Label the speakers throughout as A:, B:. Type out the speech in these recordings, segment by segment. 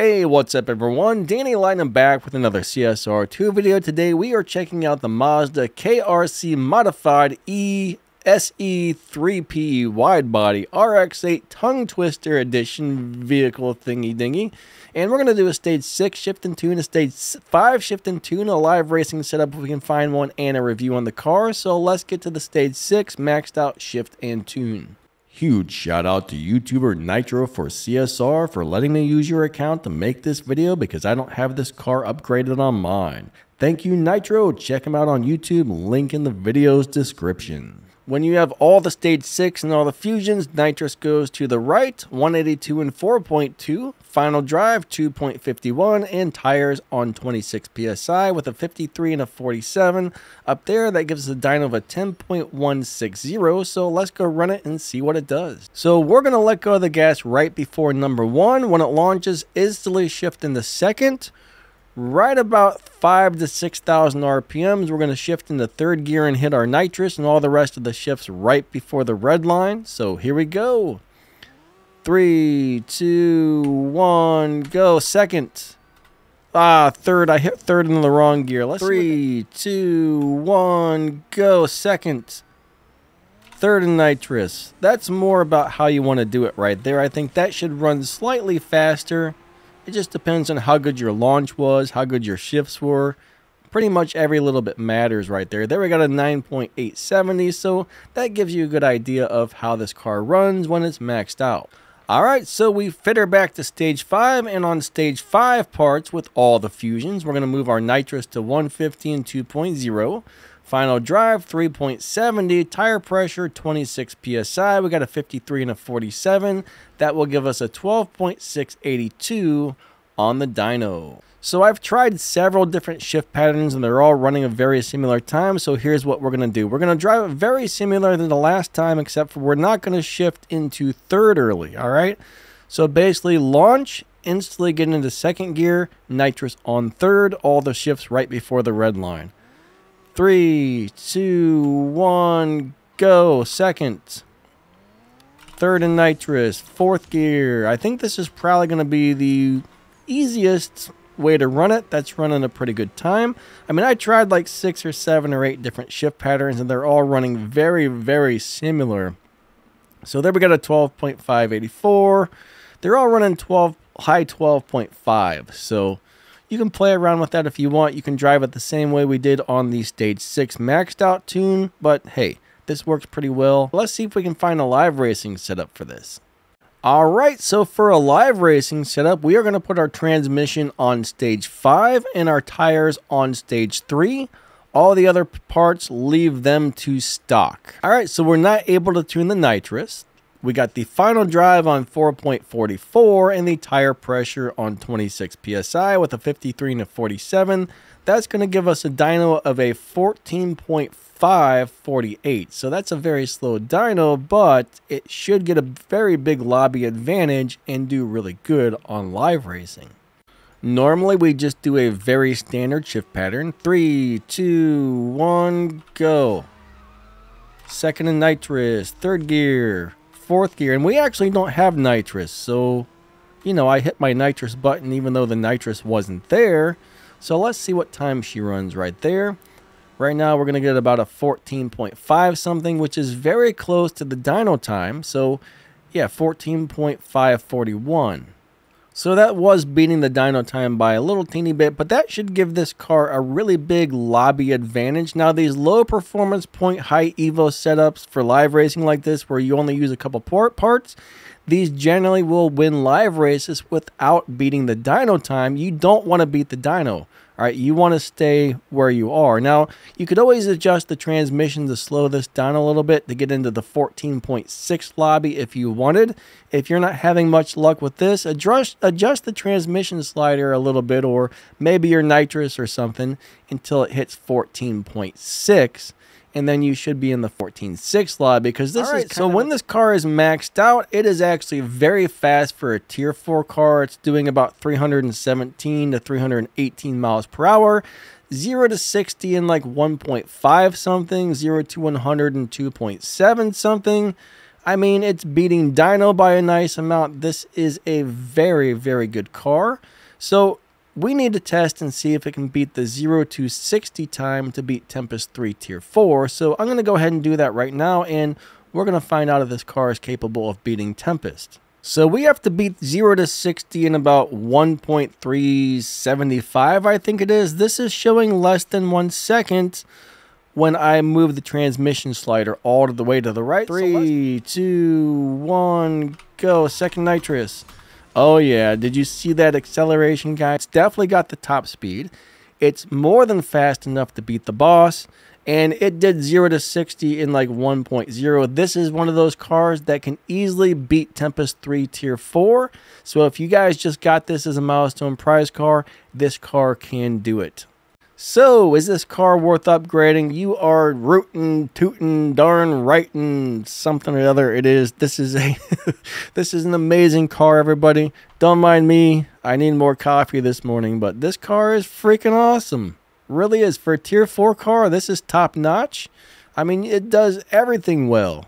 A: Hey, what's up everyone? Danny Lightning back with another CSR2 video. Today we are checking out the Mazda KRC Modified SE3P Wide Body RX8 Tongue Twister Edition vehicle thingy dingy. And we're going to do a stage 6 shift and tune, a stage 5 shift and tune, a live racing setup if we can find one, and a review on the car. So let's get to the stage 6 maxed out shift and tune. Huge shout out to YouTuber Nitro for CSR for letting me use your account to make this video because I don't have this car upgraded on mine. Thank you, Nitro. Check him out on YouTube, link in the video's description. When you have all the stage 6 and all the fusions, nitrous goes to the right, 182 and 4.2, final drive 2.51, and tires on 26 psi with a 53 and a 47. Up there, that gives us a dyno of a 10.160, so let's go run it and see what it does. So we're going to let go of the gas right before number 1. When it launches, instantly shift into second. Right about 5 to 6,000 RPMs, we're going to shift into third gear and hit our nitrous, and all the rest of the shifts right before the red line. So here we go. 3, 2, 1, go. Second. Third. I hit third in the wrong gear. Let's 3, 2, 1, go. Second. Third and nitrous. That's more about how you want to do it right there. I think that should run slightly faster. It just depends on how good your launch was, how good your shifts were. Pretty much every little bit matters right there. There we got a 9.870, so that gives you a good idea of how this car runs when it's maxed out. Alright, so we fit her back to stage 5, and on stage 5 parts with all the fusions, we're going to move our nitrous to 150 and 2.0. Final drive 3.70, tire pressure 26 psi. We got a 53 and a 47. That will give us a 12.682 on the dyno. So I've tried several different shift patterns and they're all running a very similar time. So here's what we're going to do. We're going to drive it very similar to the last time, except for we're not going to shift into third early. All right. So basically launch, instantly get into second gear, nitrous on third, all the shifts right before the red line. 3, 2, 1, go. Second. Third and nitrous. Fourth gear. I think this is probably going to be the easiest way to run it. That's running a pretty good time. I mean, I tried like 6 or 7 or 8 different shift patterns, and they're all running very, very similar. So there we got a 12.584. They're all running high 12.5. So you can play around with that if you want. You can drive it the same way we did on the stage 6 maxed out tune, but hey, this works pretty well. Let's see if we can find a live racing setup for this. Alright, so for a live racing setup, we are going to put our transmission on stage 5 and our tires on stage 3. All the other parts, leave them to stock. Alright, so we're not able to tune the nitrous. We got the final drive on 4.44 and the tire pressure on 26 psi with a 53 and a 47. That's going to give us a dyno of a 14.548. So that's a very slow dyno, but it should get a very big lobby advantage and do really good on live racing. Normally we just do a very standard shift pattern. 3, 2, 1, go. Second and nitrous, third gear, fourth gear, and we actually don't have nitrous, so you know, I hit my nitrous button even though the nitrous wasn't there. So let's see what time she runs right there. Right now we're gonna get about a 14.5 something, which is very close to the dyno time. So yeah, 14.541. So that was beating the dyno time by a little teeny bit, but that should give this car a really big lobby advantage. Now these low performance point high evo setups for live racing like this, where you only use a couple parts, these generally will win live races without beating the dyno time. You don't want to beat the dyno. All right, you want to stay where you are. Now, you could always adjust the transmission to slow this down a little bit to get into the 14.6 lobby if you wanted. If you're not having much luck with this, adjust the transmission slider a little bit, or maybe your nitrous or something until it hits 14.6. And then you should be in the 14.6 lobby, because this is so when this car is maxed out, it is actually very fast for a tier 4 car. It's doing about 317 to 318 miles per hour. 0 to 60 in like 1.5 something, 0 to 100 in 2.7 something. I mean, it's beating Dino by a nice amount. This is a very, very good car. So we need to test and see if it can beat the 0 to 60 time to beat Tempest 3 Tier 4. So I'm going to go ahead and do that right now, and we're going to find out if this car is capable of beating Tempest. So we have to beat 0 to 60 in about 1.375, I think it is. This is showing less than 1 second when I move the transmission slider all the way to the right. 3, 2, 1, go. Second nitrous. Oh yeah, did you see that acceleration, guys? It's definitely got the top speed. It's more than fast enough to beat the boss. And it did 0 to 60 in like 1.0. This is one of those cars that can easily beat Tempest 3 Tier 4. So if you guys just got this as a milestone prize car, this car can do it. So, is this car worth upgrading? You are rootin', tootin', darn rightin', something or other it is. This is a this is an amazing car, everybody. Don't mind me. I need more coffee this morning, but this car is freaking awesome. Really is. For a Tier 4 car, this is top notch. I mean, it does everything well.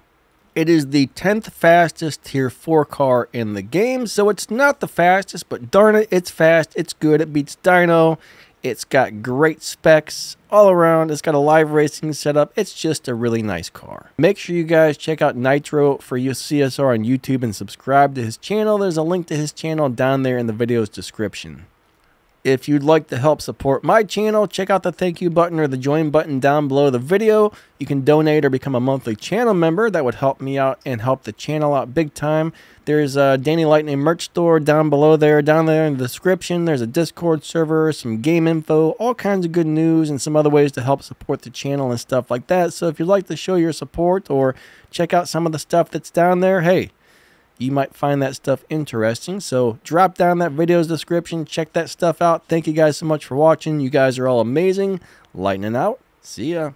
A: It is the 10th fastest Tier 4 car in the game, so it's not the fastest, but darn it, it's fast, it's good, it beats Dino. It's got great specs all around. It's got a live racing setup. It's just a really nice car. Make sure you guys check out Nitro for your CSR on YouTube and subscribe to his channel. There's a link to his channel down there in the video's description. If you'd like to help support my channel, check out the thank you button or the join button down below the video. You can donate or become a monthly channel member. That would help me out and help the channel out big time. There's a Danny Lightning merch store down below there. Down there in the description, there's a Discord server, some game info, all kinds of good news, and some other ways to help support the channel and stuff like that. So if you'd like to show your support or check out some of the stuff that's down there, hey, you might find that stuff interesting. So drop down that video's description. Check that stuff out. Thank you guys so much for watching. You guys are all amazing. Lightning out. See ya.